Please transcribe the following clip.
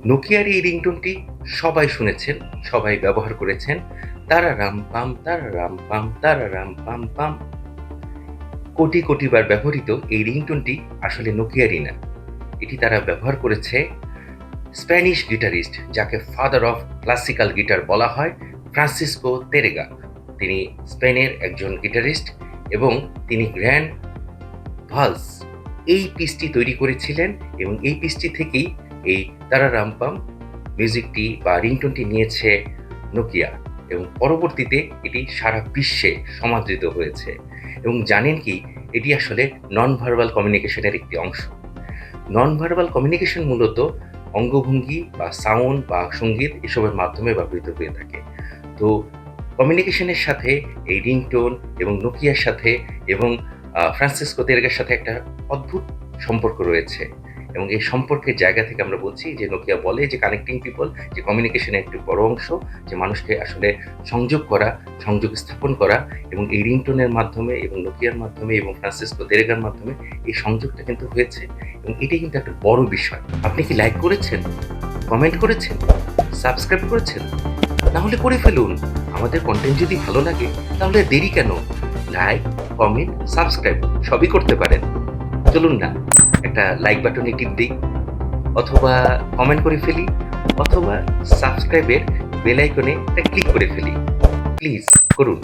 নোকিয়ার এই রিংটোনটি সবাই শুনেছেন, সবাই ব্যবহার করেছেন। তারারাম পাম, তারারাম পাম, তারারাম পাম পাম। কোটি কোটি বার ব্যবহৃত এই রিংটোনটি আসলে নোকিয়ারই না। এটি তারা ব্যবহার করেছে স্প্যানিশ গিটারিস্ট, যাকে ফাদার অফ ক্লাসিক্যাল গিটার বলা হয়, ফ্রান্সিসকো তেরেগা। তিনি স্পেনের একজন গিটারিস্ট এবং তিনি গ্র্যান্ড ভালস এই পিসটি তৈরি করেছিলেন এবং এই পিসটি থেকেই এই তারারাম্পাম মিউজিকটি বা রিংটোনটি নিয়েছে নোকিয়া এবং পরবর্তীতে এটি সারা বিশ্বে সমাদৃত হয়েছে। এবং জানেন কি, এটি আসলে নন ভার্বাল কমিউনিকেশনের একটি অংশ। নন ভার্বাল কমিউনিকেশন মূলত অঙ্গভঙ্গি বা সাউন্ড বা সঙ্গীত এসবের মাধ্যমে ব্যবহৃত হয়ে থাকে। তো কমিউনিকেশনের সাথে এই রিংটোন এবং নোকিয়ার সাথে এবং ফ্রান্সিসকো তেরেগার সাথে একটা অদ্ভুত সম্পর্ক রয়েছে। এবং এই সম্পর্কের জায়গা থেকে আমরা বলছি যে নোকিয়া বলে যে কানেক্টিং পিপল, যে কমিউনিকেশনের একটি বড় অংশ, যে মানুষকে আসলে সংযোগ করা, সংযোগ স্থাপন করা। এবং এই রিংটোনের মাধ্যমে এবং নোকিয়ার মাধ্যমে এবং ফ্রান্সিসকো তেরেগার মাধ্যমে এই সংযোগটা কিন্তু হয়েছে এবং এটাই কিন্তু একটা বড় বিষয়। আপনি কি লাইক করেছেন, কমেন্ট করেছেন, সাবস্ক্রাইব করেছেন? না হলে করে ফেলুন। আমাদের কন্টেন্ট যদি ভালো লাগে তাহলে দেরি কেন? লাইক, কমেন্ট, সাবস্ক্রাইব সবই করতে পারেন। চলুন না একটা লাইক বাটনে টিপ দিই, অথবা কমেন্ট করে ফেলি, অথবা সাবস্ক্রাইবের বেল আইকনে একটা ক্লিক করে ফেলি। প্লিজ করুন।